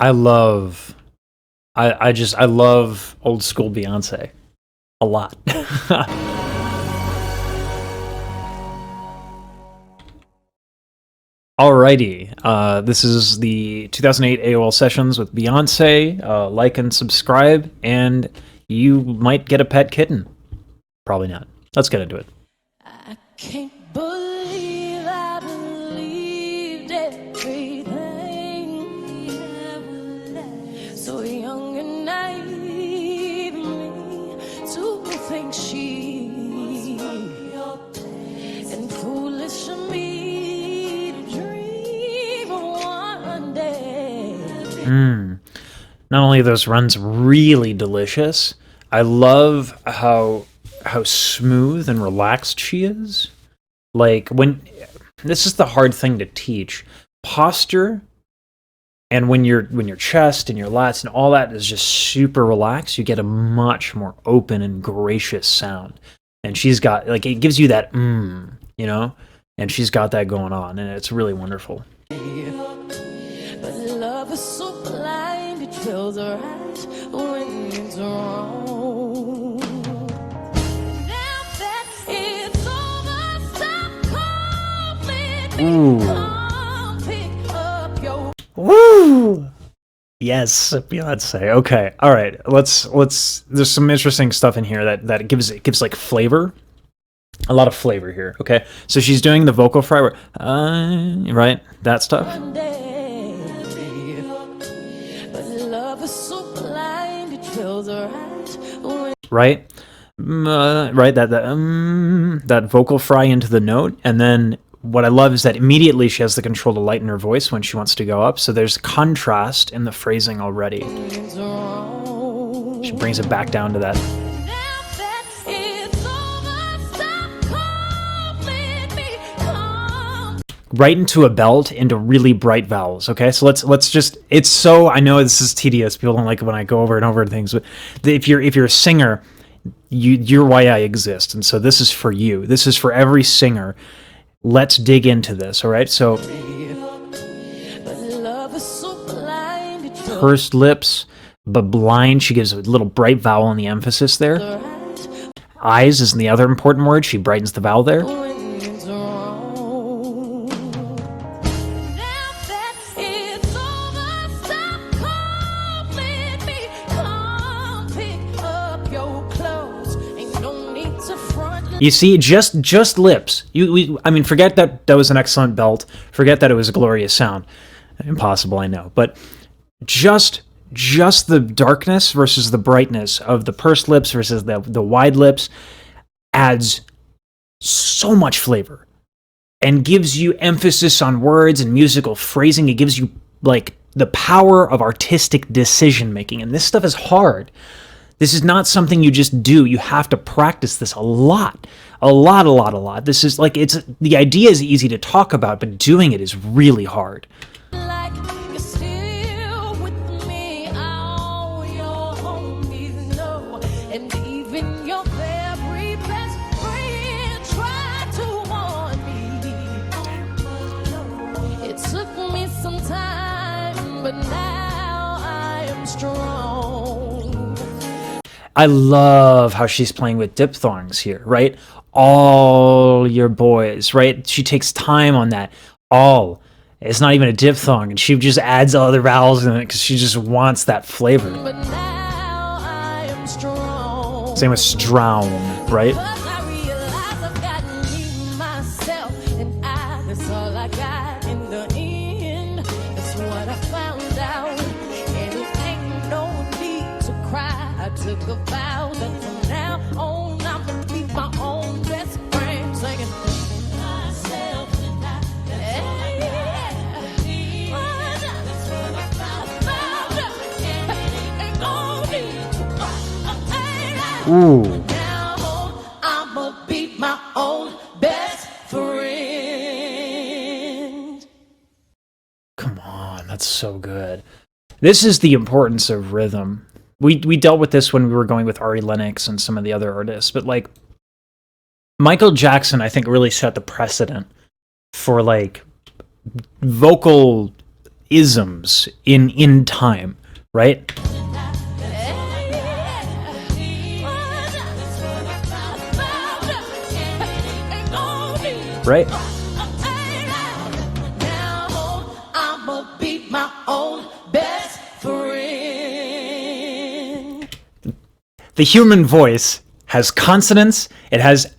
I love, I love old school Beyonce a lot. Alrighty, this is the 2008 AoL sessions with Beyonce. Like and subscribe, and you might get a pet kitten. Probably not. Let's get into it. I can't believe I believed everything. So young and naive me to think she and foolish of me to dream of one day. Not only are those runs really delicious, I love how smooth and relaxed she is. Like, this is the hard thing to teach. Posture, and when your chest and your lats and all that is just super relaxed, you get a much more open and gracious sound. And she's got, like, it gives you that you know? And she's got that going on, and it's really wonderful. But love is so blind, it fills her eyes when it's wrong. Now that it's over, stop calling me. Come pick up your... Woo! Yes, Beyonce. Okay, all right. Let's. There's some interesting stuff in here that gives like flavor, a lot of flavor here. Okay, so she's doing the vocal fry, right? That stuff. One day, but love is so blind, it fills her eyes when... Right, right. That vocal fry into the note, and then what I love is that immediately she has the control to lighten her voice when she wants to go up. So there's contrast in the phrasing already. She brings it back down to that. Right into a belt, into really bright vowels. Okay, so let's just. It's so, I know this is tedious. People don't like it when I go over and over things, but if you're a singer, you're why I exist, and so this is for you. This is for every singer. Let's dig into this. All right, so pursed lips, but blind. She gives a little bright vowel in the emphasis there. Eyes is the other important word. She brightens the vowel there. You see, just lips. I mean, forget that was an excellent belt. Forget that it was a glorious sound. Impossible, I know. But just the darkness versus the brightness of the pursed lips versus the wide lips adds so much flavor and gives you emphasis on words and musical phrasing. It gives you, like, the power of artistic decision making. And this stuff is hard. This is not something you just do. You have to practice this a lot. This is like, the idea is easy to talk about, but doing it is really hard. Like you're still with me, all your homies know, and even your very best friend tried to warn me. It took me some time, but now I am strong. I love how she's playing with diphthongs here, right? All your boys, right? She takes time on that. All. It's not even a diphthong, and she just adds other vowels in it because she just wants that flavor. But now I am strong. Same with strown, right? But I realize I've got me, myself, and that's all I got in the end. That's what I found out. And it ain't no need to cry. I took a vow that from now on I'm gonna be my own best friend, singing myself and I. That's what I found out. Ooh. Now I'ma be my own best friend. Come on, that's so good. This is the importance of rhythm. We dealt with this when we were going with Ari Lennox and some of the other artists, but like Michael Jackson, I think, really set the precedent for like vocal isms in time, right? Right? I'ma be my own best friend. The human voice has consonants, it has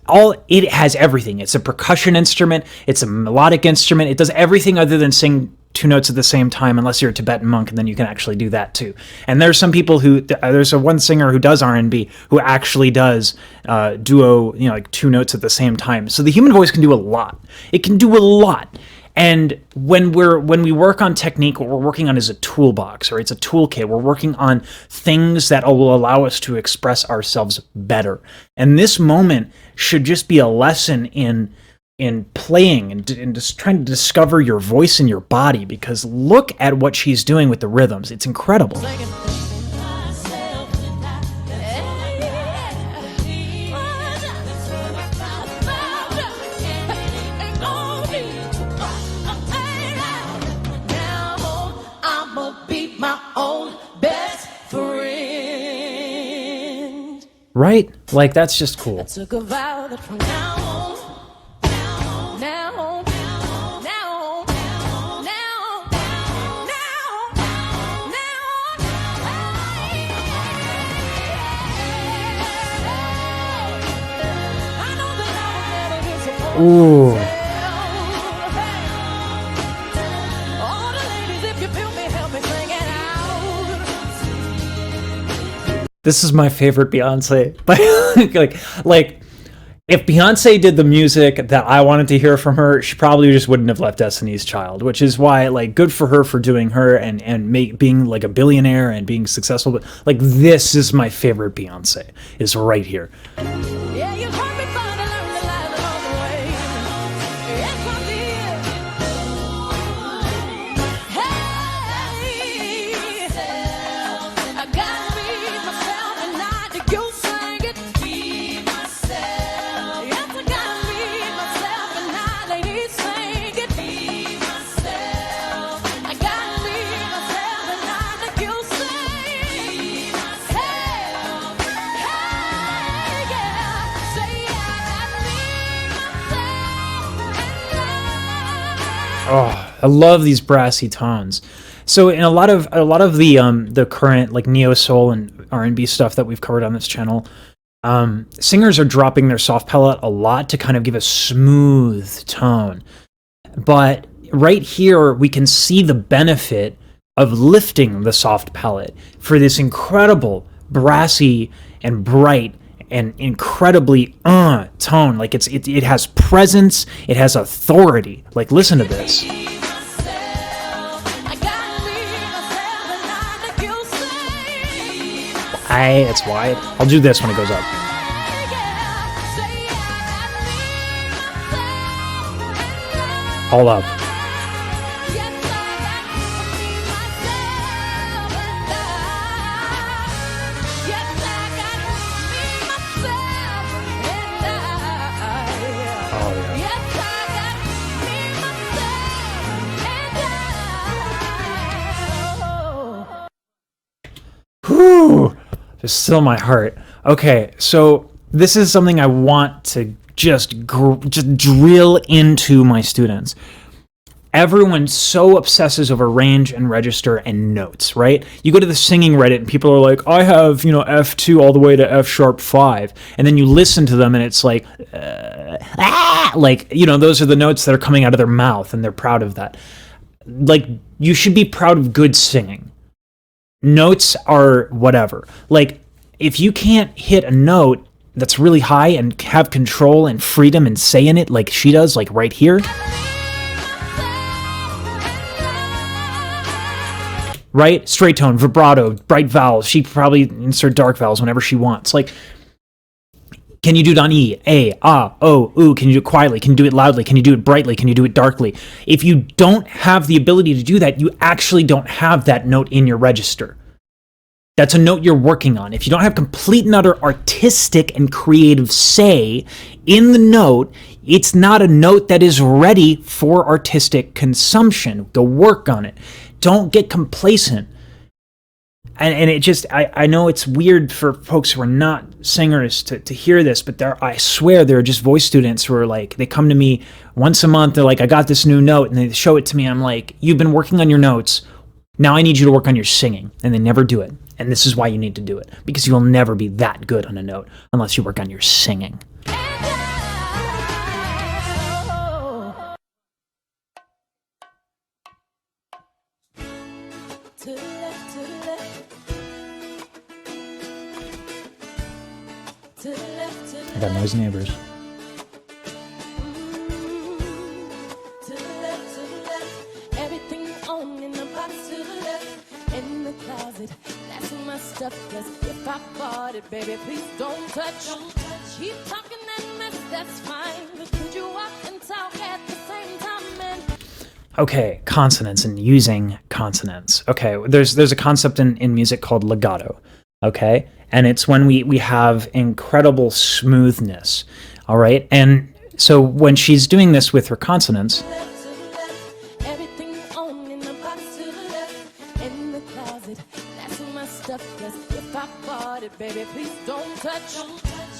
everything. It's a percussion instrument, it's a melodic instrument, it does everything other than sing two notes at the same time, unless you're a Tibetan monk, and then you can actually do that too. And there's some people who, there's one singer who does R&B who actually does duo, like two notes at the same time. So the human voice can do a lot. It can do a lot. And when we work on technique, what we're working on is a toolbox, or it's a toolkit. We're working on things that will allow us to express ourselves better. And this moment should just be a lesson in playing and just trying to discover your voice and your body, because look at what she's doing with the rhythms. It's incredible. Right? Like, that's just cool. I took a vow that from now on, Ooh. all the ladies, if you feel me, help me sing it out. This is my favorite Beyonce. like, if Beyonce did the music that I wanted to hear from her, she probably just wouldn't have left Destiny's Child, which is why, like, good for her for doing her and being like a billionaire and being successful. But like, this is my favorite Beyonce, is right here. Yeah, you heard me finally learn to lie along the way. Yes, I did. Hey, I gotta be myself and not you sing it. Be myself. Yes, I gotta be myself and not ladies sing it. Be myself. I gotta be myself and not you sing. Be myself. Hey, yeah. Say I gotta be myself and Oh, I love these brassy tones. So in a lot of the current like neo soul and R&B stuff that we've covered on this channel, singers are dropping their soft palate a lot to kind of give a smooth tone. But right here we can see the benefit of lifting the soft palate for this incredible brassy and bright and incredibly tone. Like it has presence, it has authority. Like, listen to this. It's wide. I'll do this when it goes up. All up. Oh, yeah. Whew. Just still my heart. Okay, so this is something I want to just drill into my students. Everyone so obsesses over range and register and notes, right? You go to the singing Reddit and people are like, I have, F2 all the way to F sharp 5. And then you listen to them and it's like, those are the notes that are coming out of their mouth and they're proud of that. Like, you should be proud of good singing. Notes are whatever. Like, if you can't hit a note that's really high and have control and freedom and say in it like she does, like right here, right? Straight tone, vibrato, bright vowels. She can probably insert dark vowels whenever she wants. Like, can you do it on E, A, Ah, O, Oo? Can you do it quietly? Can you do it loudly? Can you do it brightly? Can you do it darkly? If you don't have the ability to do that, you actually don't have that note in your register. That's a note you're working on. If you don't have complete and utter artistic and creative say in the note, it's not a note that is ready for artistic consumption. Go work on it. Don't get complacent. And it just, I know it's weird for folks who are not singers to hear this, but I swear there are just voice students who are like, they come to me once a month, they're like, I got this new note, and they show it to me. I'm like, you've been working on your notes. Now I need you to work on your singing. And they never do it. And this is why you need to do it. Because you will never be that good on a note unless you work on your singing. I got noisy neighbors. Everything on in the box to the left, in the closet. That's my stuff. Cause if I bought it, baby, please don't touch. Keep talking that mess, that's fine. But could you walk and talk at the same time, man? Okay, consonants and using consonants. Okay, there's a concept in music called legato. Okay, and it's when we have incredible smoothness. All right, and so when she's doing this with her consonants, Everything on in the box to the left, in the closet. That's my stuff. Cause if I bought it, baby, please don't touch.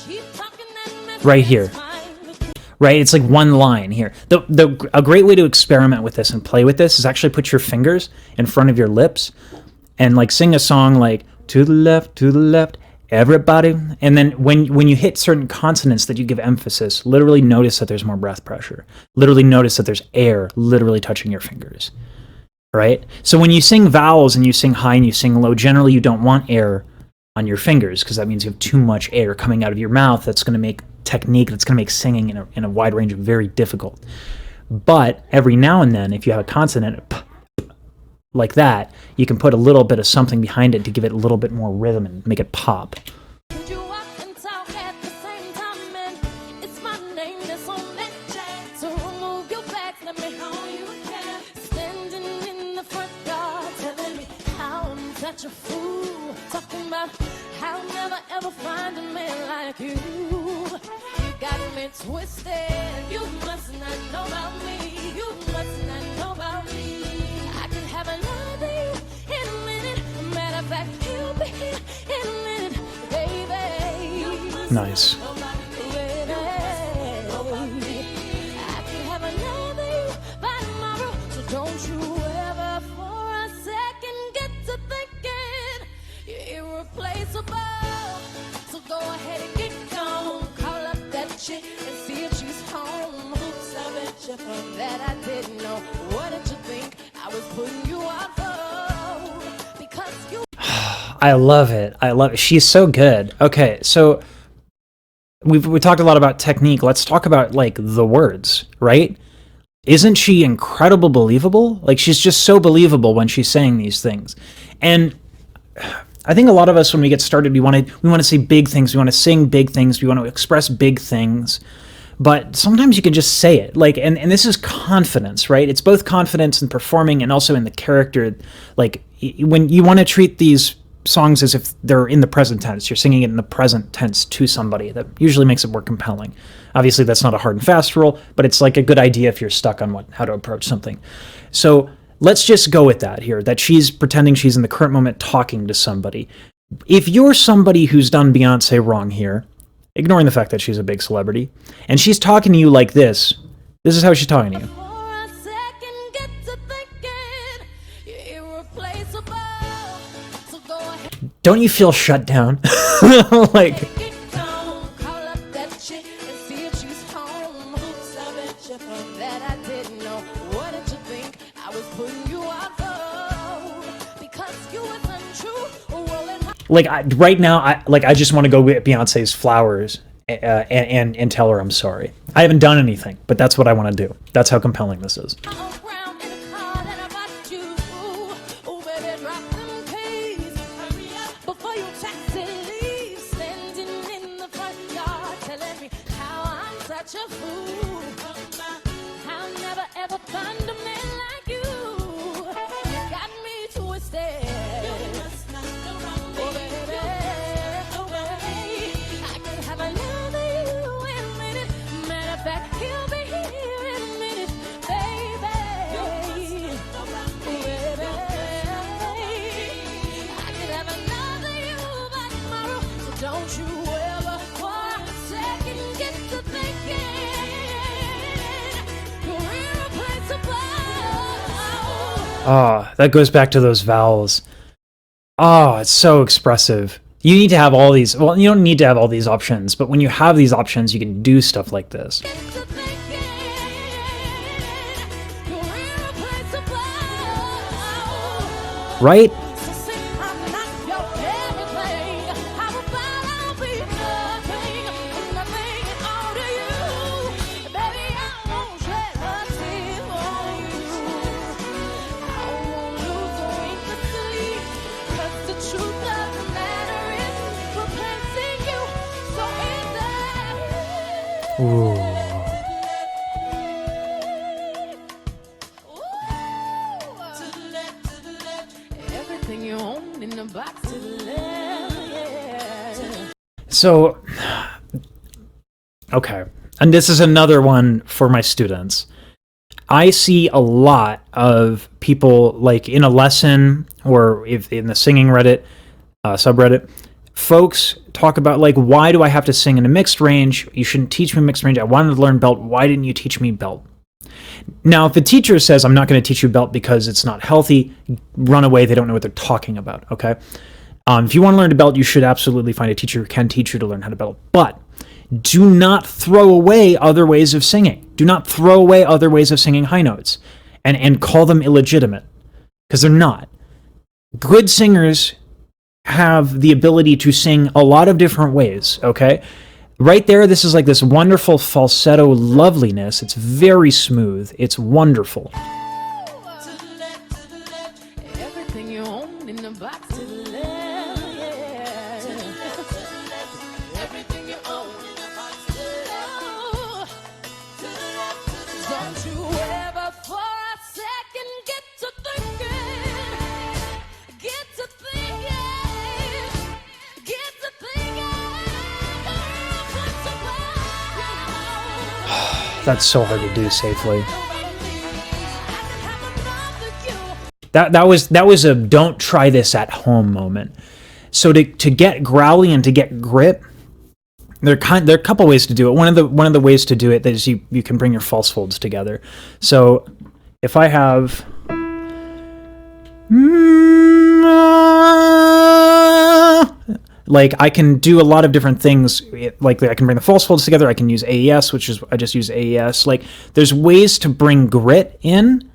Keep talking that mess, right here. that's fine. Right, it's like one line here. A great way to experiment with this and play with this is actually put your fingers in front of your lips and like sing a song like to the left, everybody. And then when you hit certain consonants that you give emphasis, literally notice that there's more breath pressure. Literally notice that there's air literally touching your fingers. Right? So when you sing vowels and you sing high and you sing low, generally you don't want air on your fingers because that means you have too much air coming out of your mouth. That's going to make technique, that's going to make singing in a wide range of very difficult. But every now and then, if you have a consonant like that, you can put a little bit of something behind it to give it a little bit more rhythm and make it pop. Could you walk and talk at the same time, man? It's my name that's on that tag. So remove your back, let me hold you again. Standing in the front yard, telling me how I'm such a fool. Talking about how I'll never ever find a man like you. You got me twisted. You must not know about me. You must not know about me. I can have another you in a minute. Matter of fact, you'll be here in a minute, baby. Nice. Baby. I can have another you by tomorrow. So don't you ever for a second get to thinking you're irreplaceable. So go ahead and get gone. Call up that chick and see if she's home. Oops, I bet you from that I didn't know. What did you think I was putting you out for? Because you. I love it. I love it. She's so good. Okay, so we talked a lot about technique. Let's talk about like the words, right? Isn't she incredible believable? Like she's just so believable when she's saying these things. And I think a lot of us when we get started we want to say big things, we want to sing big things, we want to express big things. But sometimes you can just say it. Like and this is confidence, right? It's both confidence in performing and also in the character. Like when you want to treat these songs as if they're in the present tense, you're singing it in the present tense to somebody. That usually makes it more compelling. Obviously, that's not a hard and fast rule, but it's like a good idea if you're stuck on how to approach something. So let's just go with that here, that she's pretending she's in the current moment talking to somebody. If you're somebody who's done Beyoncé wrong here, ignoring the fact that she's a big celebrity, and she's talking to you like this is how she's talking to you. For a second get to thinking you're irreplaceable. So go ahead. Don't you feel shut down? Like, Get gone. Call up that chick and see if she's home. Oops, I bet you from that I didn't know. What did you think I was putting you out for? Because you was untrue. Rolling like right now, I just want to go get Beyonce's flowers and tell her I'm sorry. I haven't done anything, but that's what I want to do. That's how compelling this is. around in a car that I bought you. Oh, baby, drop them keys. Hurry up before you taxi leave. Standing in the front yard telling me how I'm such a fool. I'll never ever find a man like you. You got me twisted. Oh, Oh, that goes back to those vowels. Oh, it's so expressive. You need to have all these, well, you don't need to have all these options, but when you have these options, you can do stuff like this. Right? Ooh. So, okay, and this is another one for my students. I see a lot of people, like in a lesson or if in the singing Reddit, subreddit, folks talk about like, why do I have to sing in a mixed range? You shouldn't teach me mixed range. I wanted to learn belt. Why didn't you teach me belt? Now, if the teacher says, I'm not going to teach you belt because it's not healthy, run away. They don't know what they're talking about, okay? If you want to learn to belt, you should absolutely find a teacher who can teach you to learn how to belt. But do not throw away other ways of singing. Do not throw away other ways of singing high notes and call them illegitimate, because they're not. Good singers have the ability to sing a lot of different ways, okay? Right there, this is like this wonderful falsetto loveliness. It's very smooth. It's wonderful. That's so hard to do safely. That was a don't try this at home moment. So to get growly and to get grit, there are a couple ways to do it. One of the ways to do it is you can bring your false folds together. So if I have like, I can do a lot of different things. Like, I can bring the false folds together. I can use AES, which is, I just use AES. Like, there's ways to bring grit in,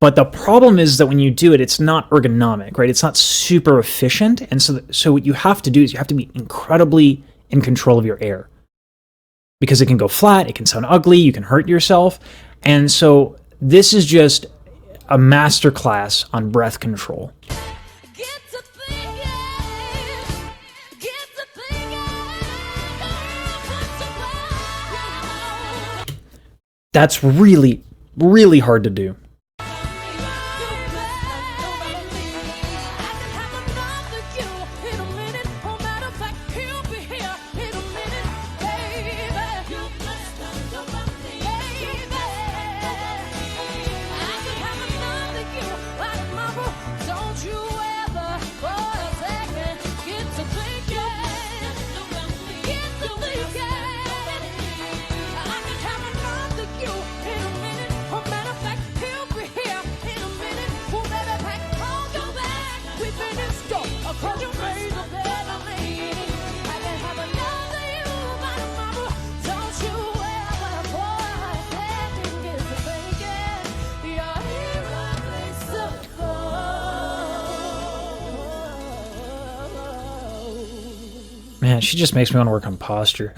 but the problem is that when you do it, it's not ergonomic, right? It's not super efficient. And so what you have to do is you have to be incredibly in control of your air, because it can go flat, it can sound ugly, you can hurt yourself. And so this is just a masterclass on breath control. That's really, really hard to do. Man, she just makes me want to work on posture.